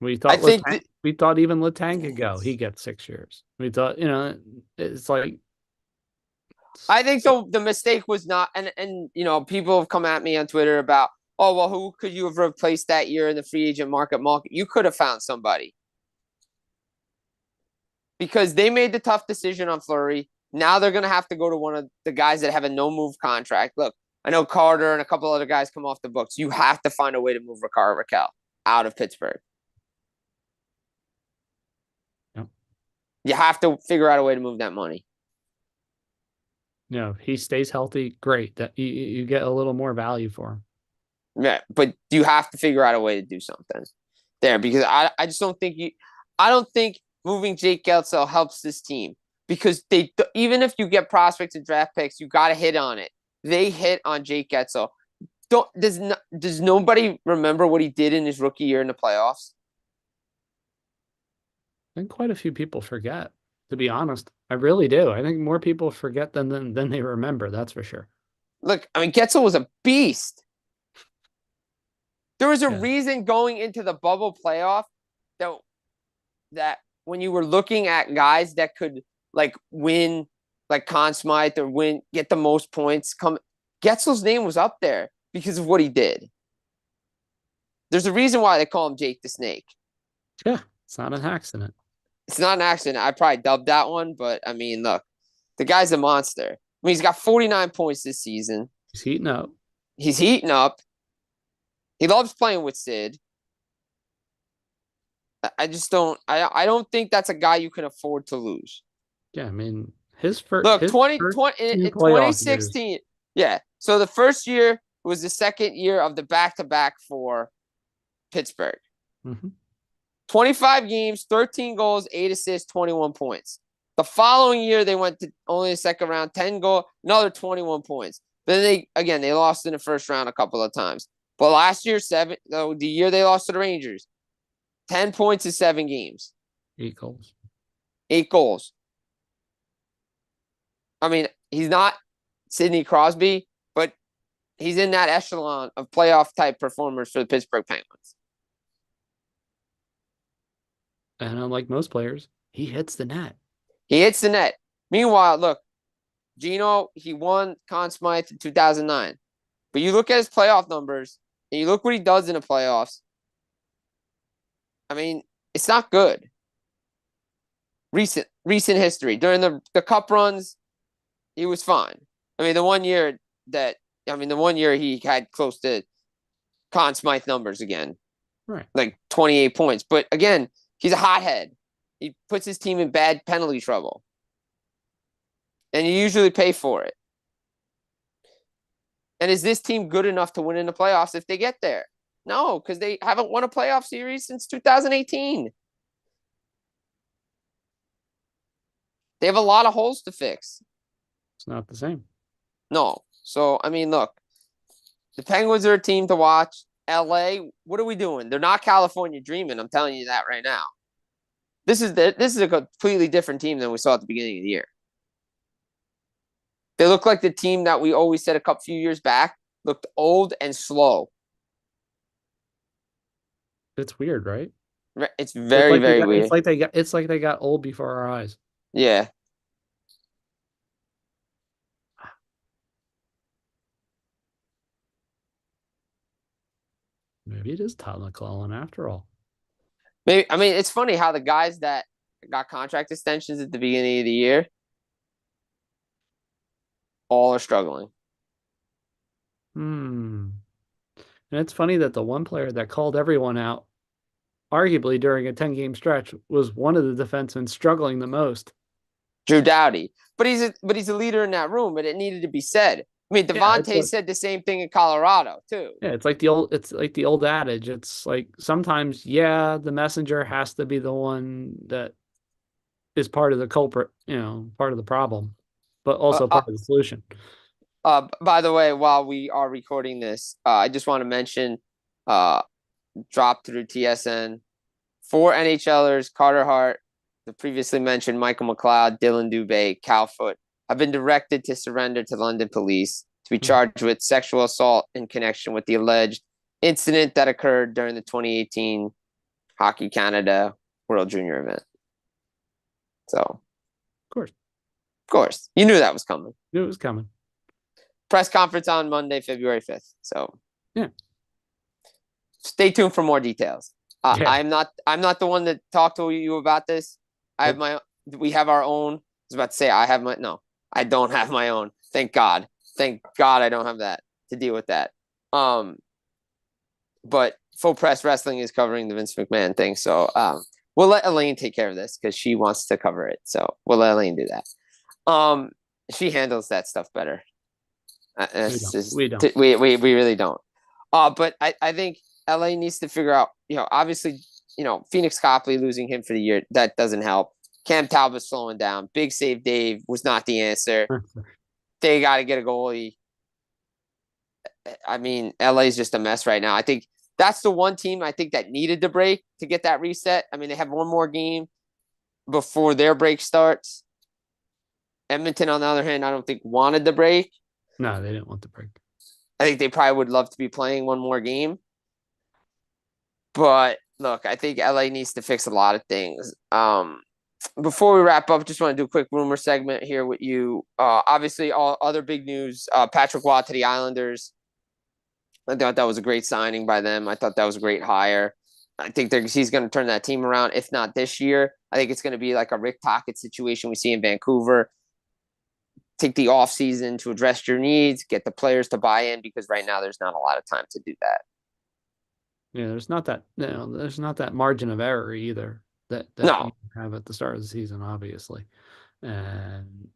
We thought even Letang could go. He gets 6 years. We thought, it's like. I think so. The mistake was not, and people have come at me on Twitter about, oh, well, who could you have replaced that year in the free agent market? You could have found somebody. Because they made the tough decision on Fleury. Now they're going to have to go to one of the guys that have a no-move contract. Look, I know Carter and a couple other guys come off the books. You have to find a way to move Rickard Rakell out of Pittsburgh. Yep. You have to figure out a way to move that money. He stays healthy, great. That you get a little more value for him. Yeah, but you have to figure out a way to do something there because I just don't think I don't think moving Jake Getzel helps this team because even if you get prospects and draft picks, you got to hit on it. They hit on Jake Getzel. Does nobody remember what he did in his rookie year in the playoffs? I think quite a few people forget. To be honest, I really do. I think more people forget than they remember. That's for sure. Look, Getzel was a beast. There was a reason going into the bubble playoff that when you were looking at guys that could win, like Conn Smythe or get the most points, Getzel's name was up there because of what he did. There's a reason why they call him Jake the Snake. Yeah, it's not an accident. It's not an accident. I probably dubbed that one, but look, the guy's a monster. He's got 49 points this season. He's heating up. He loves playing with Sid. I just don't. I don't think that's a guy you can afford to lose. Yeah, his first. Look, 2016. Yeah, so the first year was the second year of the back-to-back for Pittsburgh. Mm-hmm. 25 games, 13 goals, 8 assists, 21 points. The following year, they went to only the second round, 10 goals, another 21 points. Then they lost in the first round a couple of times. But last year, the year they lost to the Rangers, 10 points in 7 games. 8 goals. 8 goals. He's not Sidney Crosby, but he's in that echelon of playoff-type performers for the Pittsburgh Penguins. And unlike most players, he hits the net. Meanwhile, look, Gino, he won Conn Smythe in 2009. But you look at his playoff numbers, and you look what he does in the playoffs. It's not good. Recent history. During the cup runs, he was fine. The one year he had close to Conn Smythe numbers again. Right. Like 28 points. But again, he's a hothead. He puts his team in bad penalty trouble. And you usually pay for it. And is this team good enough to win in the playoffs if they get there? No, because they haven't won a playoff series since 2018. They have a lot of holes to fix. It's not the same. No. So, look, the Penguins are a team to watch. LA, what are we doing? They're not California dreaming. I'm telling you that right now. This is a completely different team than we saw at the beginning of the year. They look like the team that we always said a few years back looked old and slow. It's weird, right? It's very, very weird. It's like they got old before our eyes. Yeah. Maybe it is Todd McClellan after all. Maybe I mean it's funny how the guys that got contract extensions at the beginning of the year all are struggling. Hmm. And it's funny that the one player that called everyone out, arguably during a 10-game stretch, was one of the defensemen struggling the most. Drew Doughty. But he's a leader in that room, but it needed to be said. I mean, Devontae said the same thing in Colorado too. Yeah, it's like the old adage. It's like sometimes, yeah, the messenger has to be the one that is part of the culprit, part of the problem, but also part of the solution. By the way, while we are recording this, I just want to mention, drop through TSN, 4 NHLers: Carter Hart, the previously mentioned Michael McLeod, Dylan Dubé, Cal Foote, have been directed to surrender to London police to be charged with sexual assault in connection with the alleged incident that occurred during the 2018 Hockey Canada World Junior event. So, Of course, you knew that was coming. Knew it was coming. Press conference on Monday, February 5th. So, yeah, stay tuned for more details. Yeah. I'm not the one that talked to you about this. We have our own. I was about to say I don't have my own. Thank God I don't have that to deal with that. But Full Press Wrestling is covering the Vince McMahon thing, so we'll let Elaine take care of this because she wants to cover it. So we'll let Elaine do that. She handles that stuff better. We don't. We really don't. But I think LA needs to figure out, obviously, Phoenix Copley losing him for the year, that doesn't help. Cam Talbot slowing down. Big Save Dave was not the answer. They got to get a goalie. I mean, LA is just a mess right now. I think that's the one team I think that needed the break to get that reset. I mean, they have one more game before their break starts. Edmonton, on the other hand, I don't think wanted the break. No, they didn't want the break. I think they probably would love to be playing one more game. But look, I think LA needs to fix a lot of things. Before we wrap up, just want to do a quick rumor segment here with you. Obviously, all other big news. Patrick Waugh to the Islanders. I thought that was a great signing by them. I thought that was a great hire. I think he's going to turn that team around, if not this year. I think it's going to be like a Rick Tocchet situation we see in Vancouver. Take the offseason to address your needs, get the players to buy in, because right now there's not a lot of time to do that. Yeah, there's not that margin of error either that No. you have at the start of the season, obviously. And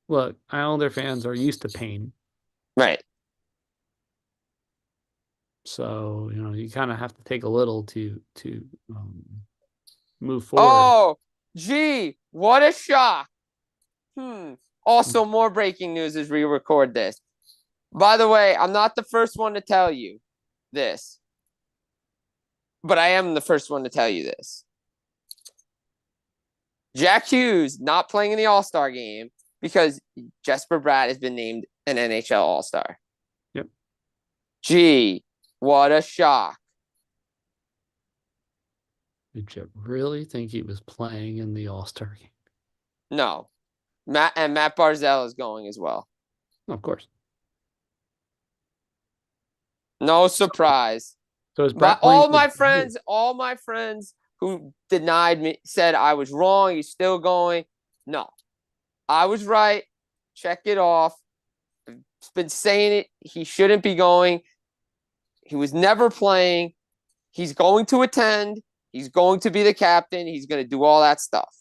look, Islander fans are used to pain. Right. So, you kind of have to take a little to move forward. Oh, gee, what a shock. Also, more breaking news as we record this. By the way, I'm not the first one to tell you this, but I am the first one to tell you this. Jack Hughes not playing in the All-Star game because Jesper Bratt has been named an NHL All-Star. Yep. Gee, what a shock. Did you really think he was playing in the All-Star game? No. Matt Barzal is going as well. Of course. No surprise. So is Brett all my friends who denied me said I was wrong. He's still going. No, I was right. Check it off. I've been saying it. He shouldn't be going. He was never playing. He's going to attend. He's going to be the captain. He's going to do all that stuff.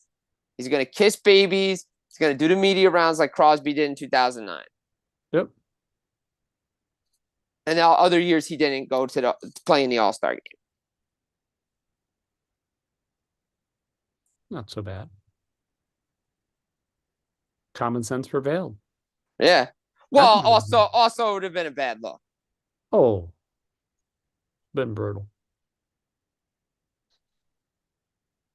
He's going to kiss babies. He's going to do the media rounds like Crosby did in 2009. Yep. And now other years he didn't go to play in the All-Star game. Not so bad. Common sense prevailed. Yeah. Well, also it would have been a bad look. Oh, been brutal.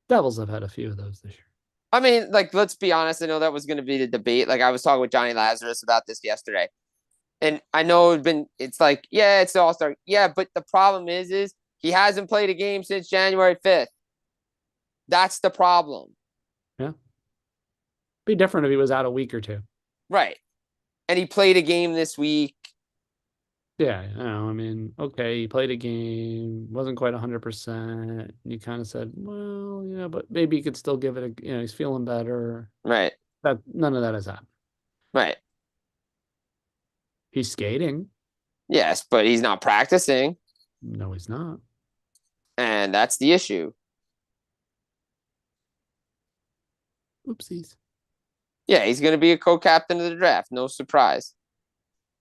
Devils have had a few of those this year. I mean, like, let's be honest. I know that was going to be the debate. Like, I was talking with Johnny Lazarus about this yesterday. And I know it's like, yeah, it's the All-Star. Yeah, but the problem is he hasn't played a game since January 5th. That's the problem. Yeah. Be different if he was out a week or two. Right. And he played a game this week. Yeah, I know. I mean, okay, he played a game, wasn't quite 100%. You kind of said, well, but maybe he could still give it he's feeling better. Right. That none of that has happened. Right. He's skating. Yes, but he's not practicing. No, he's not. And that's the issue. Oopsies. Yeah, he's going to be a co-captain of the draft. No surprise.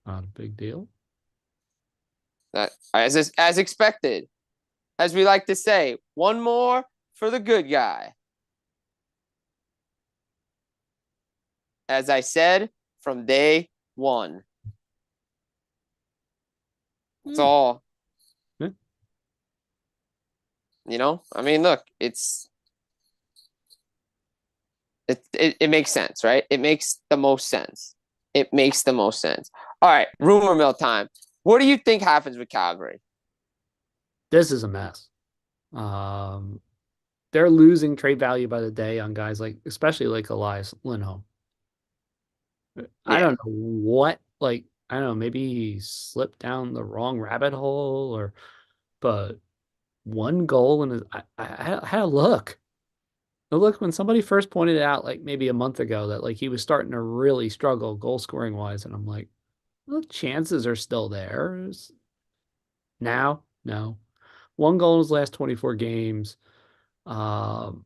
Not a big deal. That as expected. As we like to say, one more for the good guy. As I said from day one. That's all. Yeah. I mean, look, it makes sense, right? It makes the most sense. It makes the most sense. All right, rumor mill time. What do you think happens with Calgary? This is a mess. They're losing trade value by the day on guys especially like Elias Lindholm. I don't know what, I don't know, maybe he slipped down the wrong rabbit hole but one goal and I had a look. Look, when somebody first pointed it out, maybe a month ago, that he was starting to really struggle goal scoring wise, and I'm like, well, chances are still there. Now, no. One goal in his last 24 games. Looks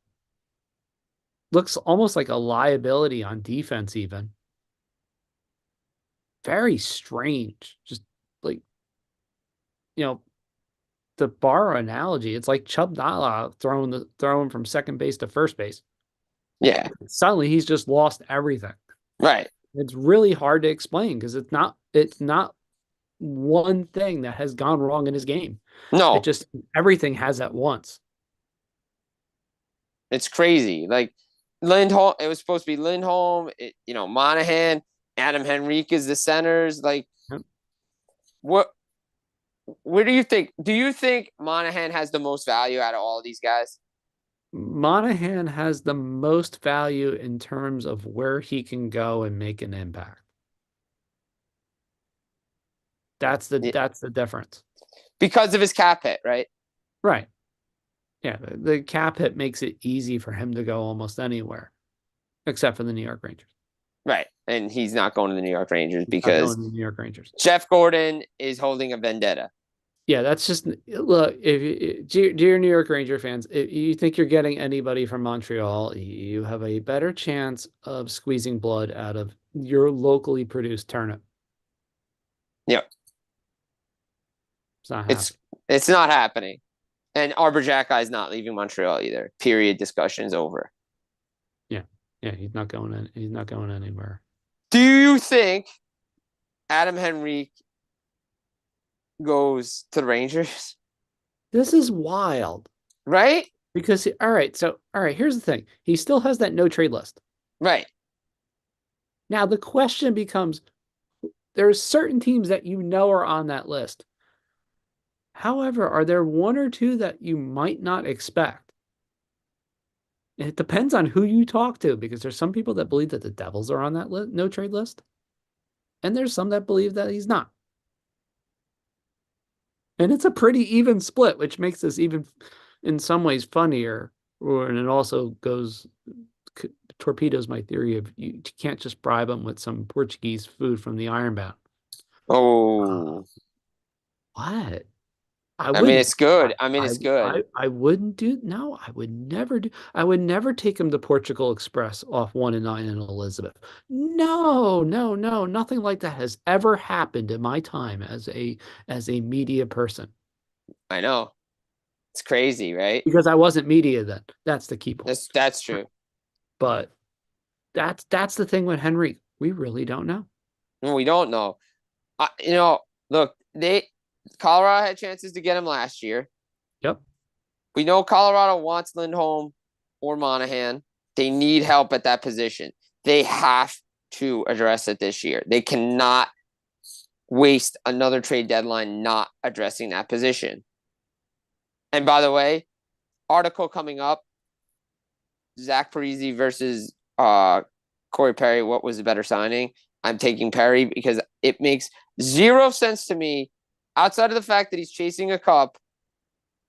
almost like a liability on defense, even. Very strange. Just to borrow analogy, it's like Chubb Nala throwing from second base to first base. Yeah. Suddenly he's just lost everything. Right. It's really hard to explain because it's not one thing that has gone wrong in his game. No. It just everything has at once. It's crazy. Like Lindholm, it was supposed to be Lindholm, Monahan, Adam Henrique is the centers. Where do you think? Do you think Monahan has the most value out of all of these guys? Monahan has the most value in terms of where he can go and make an impact. That's the difference. Because of his cap hit, right? Right. Yeah, the cap hit makes it easy for him to go almost anywhere, except for the New York Rangers. Right, and he's not going to the New York Rangers because New York Rangers. Jeff Gordon is holding a vendetta. Yeah, that's just look. Dear New York Ranger fans, if you think you're getting anybody from Montreal, you have a better chance of squeezing blood out of your locally produced turnip. Yep, it's not happening. It's not happening, and Arbor Xhekaj is not leaving Montreal either. Period. Discussion's over. Yeah, he's not going in. He's not going anywhere. Do you think Adam Henrique goes to the Rangers? This is wild. Right? Because, all right, here's the thing. He still has that no trade list. Right. Now, the question becomes, there's certain teams that are on that list. However, are there one or two that you might not expect? It depends on who you talk to, because there's some people that believe that the Devils are on that no trade list. And there's some that believe that he's not. And it's a pretty even split, which makes this even in some ways funnier. And it also torpedoes my theory of you can't just bribe them with some Portuguese food from the Ironbound. Oh. What? I mean, it's good. It's good. I wouldn't do. No, I would never do. I would never take him to Portugal Express off 1 and 9 in Elizabeth. No, nothing like that has ever happened in my time as a media person. I know. It's crazy, right? Because I wasn't media then. That's the key point. That's true. But that's the thing with Henry. We really don't know. We don't know. Look, Colorado had chances to get him last year. Yep. We know Colorado wants Lindholm or Monahan. They need help at that position. They have to address it this year. They cannot waste another trade deadline not addressing that position. And by the way, article coming up, Zach Parise versus Corey Perry, what was the better signing? I'm taking Perry because it makes zero sense to me, outside of the fact that he's chasing a cup,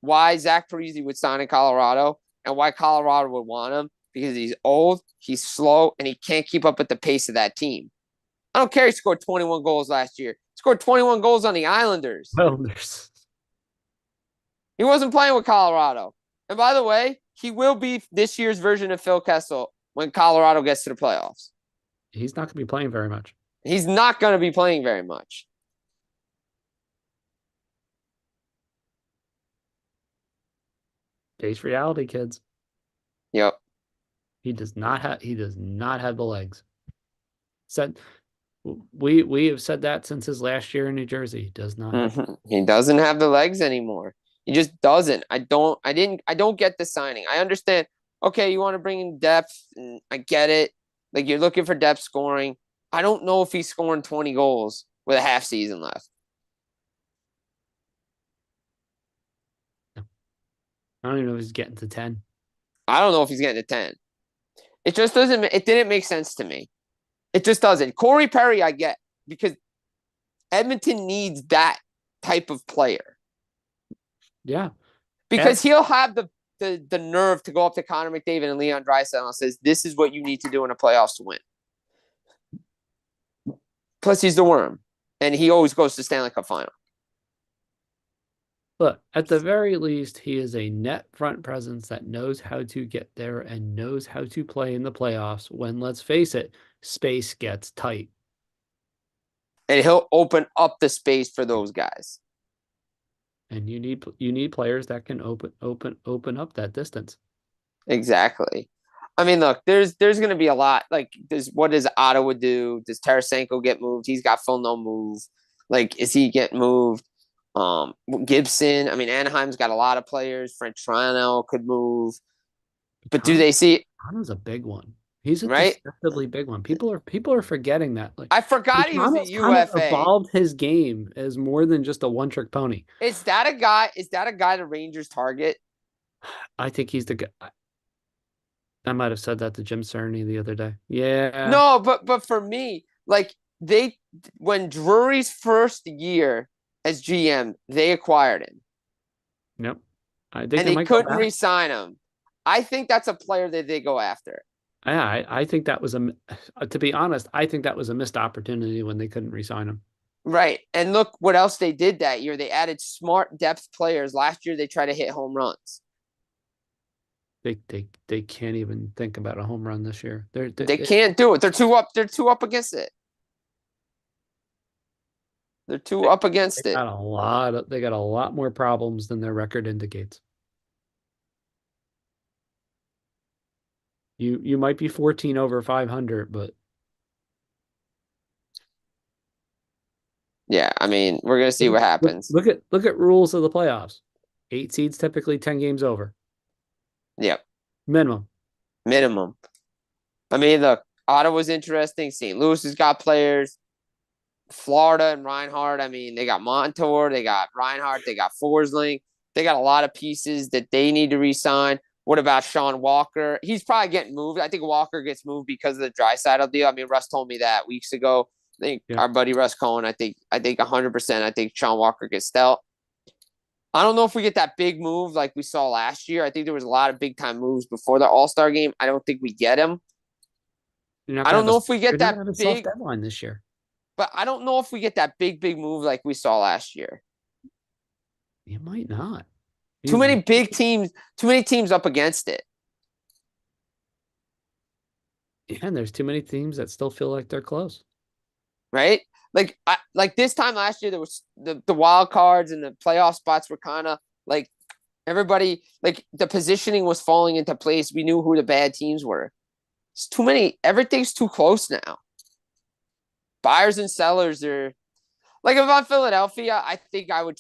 why Zach Parise would sign in Colorado and why Colorado would want him, because he's old, he's slow, and he can't keep up with the pace of that team. I don't care he scored 21 goals last year. He scored 21 goals on the Islanders. He wasn't playing with Colorado. And by the way, he will be this year's version of Phil Kessel when Colorado gets to the playoffs. He's not going to be playing very much. He's not going to be playing very much. Face reality, kids. Yep. He does not have the legs. We have said that since his last year in New Jersey. He does not. Mm-hmm. He doesn't have the legs anymore. He just doesn't. I don't get the signing. I understand. Okay, you want to bring in depth, and I get it. Like, you're looking for depth scoring. I don't know if he's scoring 20 goals with a half season left. I don't even know if he's getting to 10. I don't know if he's getting to 10. It just doesn't. It didn't make sense to me. It just doesn't. Corey Perry, I get, because Edmonton needs that type of player. Yeah. Because he'll have the nerve to go up to Connor McDavid and Leon Draisaitl and says, this is what you need to do in the playoffs to win. Plus, he's the worm, and he always goes to Stanley Cup final. Look, at the very least, he is a net front presence that knows how to get there and knows how to play in the playoffs when, let's face it, space gets tight. And he'll open up the space for those guys. And you need players that can open up that distance. Exactly. I mean, look, there's going to be a lot. Like, what does Ottawa do? Does Tarasenko get moved? He's got full no move. Like, is he get moved? Gibson. I mean, Anaheim's got a lot of players. French Toronto could move. But do they see? Toronto's a big one. He's a right? deceptively big one. People are forgetting that. Like, I forgot he was a UFA. Kind of evolved his game as more than just a one-trick pony. Is that a guy the Rangers target? I think he's the guy. I might have said that to Jim Cerny the other day. Yeah. No, but for me, like, when Drury's first year as GM, they acquired him. Yep. And they couldn't re-sign him. I think that's a player that they go after. Yeah, I think that was to be honest, I think that was a missed opportunity when they couldn't re-sign him. Right. And look what else they did that year. They added smart depth players. Last year, they tried to hit home runs. They can't even think about a home run this year. They can't do it. They're too up against it. They're too up against it. They got a lot more problems than their record indicates. You might be 14 over 500, but yeah, I mean, we're gonna see what happens. Look at rules of the playoffs. 8 seeds typically 10 games over. Yep. Minimum. I mean, look, Ottawa's interesting. St. Louis has got players. Florida and Reinhart. I mean, they got Montour, they got Reinhart, they got Forsling. They got a lot of pieces that they need to re-sign. What about Sean Walker? He's probably getting moved. I think Walker gets moved because of the Draisaitl deal. I mean, Russ told me that weeks ago. I think our buddy Russ Cohen, I think 100%. I think Sean Walker gets dealt. I don't know if we get that big move like we saw last year. I think there was a lot of big-time moves before the All-Star game. I don't think we get him. I don't know if we get that big deadline this year. But I don't know if we get that big move like we saw last year. You might not. Too many teams up against it. Yeah, and there's too many teams that still feel like they're close. Right? Like this time last year, there was the wild cards and the playoff spots were kind of like everybody, like the positioning was falling into place. We knew who the bad teams were. It's too many. Everything's too close now. Buyers and sellers are Like if I'm Philadelphia, I think I would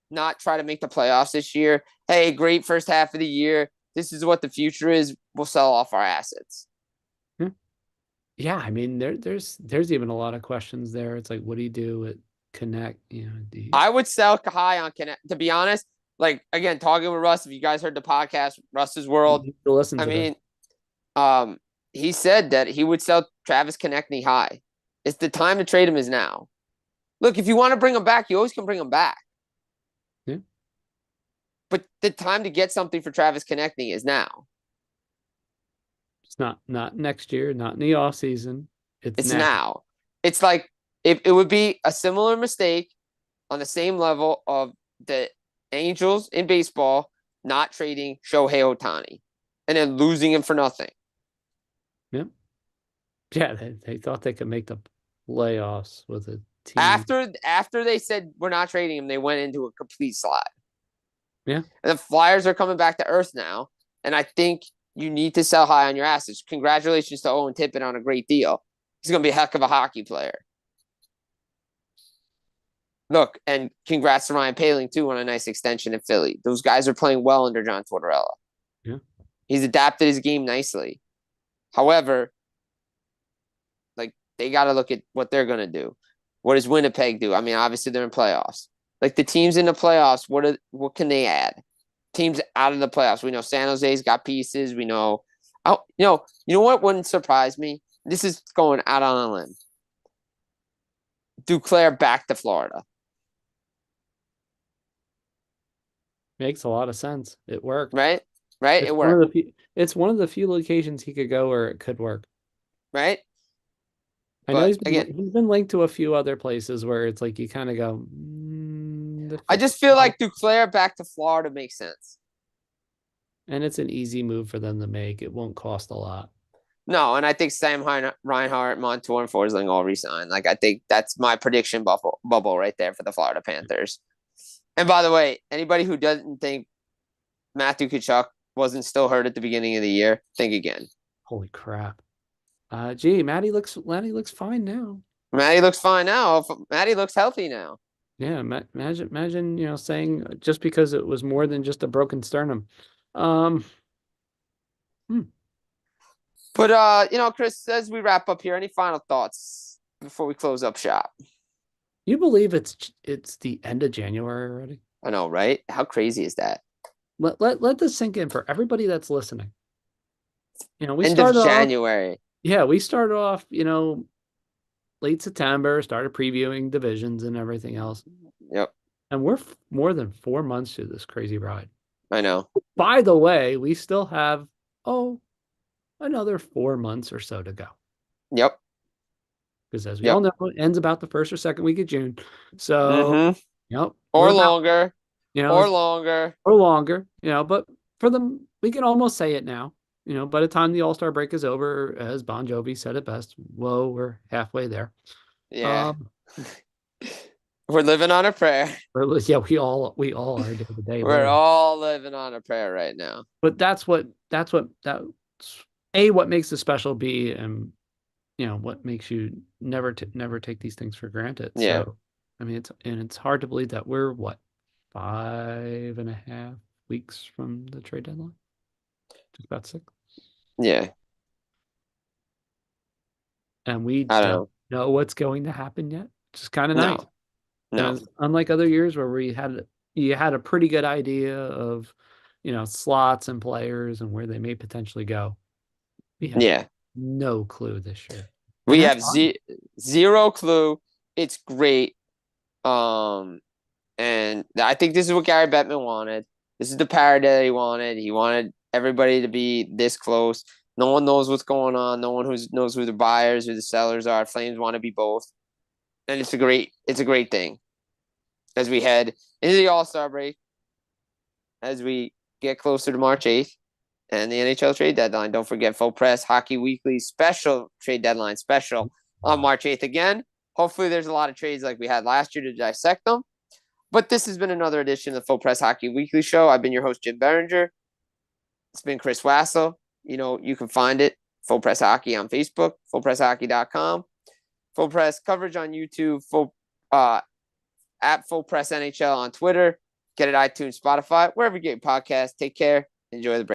not try to make the playoffs this year. Hey, great first half of the year. This is what the future is. We'll sell off our assets. Yeah, I mean there's even a lot of questions there. It's like, what do you do with Connect? I would sell high on Connect. To be honest, like again, talking with Russ. If you guys heard the podcast, Russ's World. You to listen I to this. mean, he said that he would sell Travis Konechny high. It's the time to trade him is now. Look, if you want to bring him back, you always can bring him back. Yeah. But the time to get something for Travis Konechny is now. It's not next year, not in the off season. It's It's now. now. It's like if it would be a similar mistake on the same level of the Angels in baseball not trading Shohei Ohtani and then losing him for nothing. Yeah. Yeah, they thought they could make the playoffs with a team. After they said we're not trading him, they went into a complete slide. Yeah. And the Flyers are coming back to earth now. And I think you need to sell high on your assets. Congratulations to Owen Tippett on a great deal. He's going to be a heck of a hockey player. Look, and congrats to Ryan Poehling, too, on a nice extension in Philly. Those guys are playing well under John Tortorella. Yeah. He's adapted his game nicely. However, like, they got to look at what they're going to do. What does Winnipeg do? I mean, obviously, they're in playoffs. Like, the teams in the playoffs, what can they add? Teams out of the playoffs. We know San Jose's got pieces. We know, you know what wouldn't surprise me? This is going out on a limb. Duclair back to Florida. Makes a lot of sense. It worked. Right? Right? It's It one of worked. it's one of the few locations he could go where it could work. Right? I know But again, he's been linked to a few other places where it's like you kind of go, I just feel like Duclair back to Florida makes sense. and it's an easy move for them to make. It won't cost a lot. No, and I think Sam Reinhart, Montour, and Forsling all resign. Like I think that's my prediction bubble right there for the Florida Panthers. And by the way, anybody who doesn't think Matthew Tkachuk wasn't still hurt at the beginning of the year, think again. Holy crap. Gee, Matty looks fine now. Matty looks fine now. Matty looks healthy now. Yeah, imagine, saying just because it was more than just a broken sternum. But Chris, as we wrap up here, any final thoughts before we close up shop? You believe it's the end of January already? I know, right? How crazy is that? Let this sink in for everybody that's listening. We End started of January. we started off, late September, started previewing divisions and everything else. Yep. And we're more than 4 months through this crazy ride. I know. By the way, we still have, another 4 months or so to go. Yep. Because as we all know, it ends about the first or second week of June. So, or longer. Or longer. But for them, we can almost say it now. By the time the All-Star break is over, as Bon Jovi said it best, whoa, we're halfway there. Yeah. We're living on a prayer. We all are day to day. We're all living on a prayer right now. But that's what makes it special, B, and what makes you never take these things for granted. Yeah. So, I mean, it's hard to believe that we're 5.5 weeks from the trade deadline. Just about 6. Yeah. And we don't know what's going to happen yet. Which is kind of nice. No. Unlike other years where you had a pretty good idea of, slots and players and where they may potentially go. We have no clue this year. We have zero clue. It's great. And I think this is what Gary Bettman wanted. This is the parity that he wanted. He wanted everybody to be this close. No one knows what's going on. No one knows who the buyers or the sellers are. Flames want to be both. And it's a great thing. As we head into the All-Star break, as we get closer to March 8th and the NHL trade deadline. Don't forget Full Press Hockey Weekly special trade deadline special on March 8th again. Hopefully there's a lot of trades like we had last year to dissect them. But this has been another edition of the Full Press Hockey Weekly Show. I've been your host, Jim Biringer. It's been Chris Wassel. You can find it, Full Press Hockey on Facebook, fullpresshockey.com. Full Press coverage on YouTube, At Full Press NHL on Twitter. Get it iTunes, Spotify, wherever you get your podcast. Take care. Enjoy the break.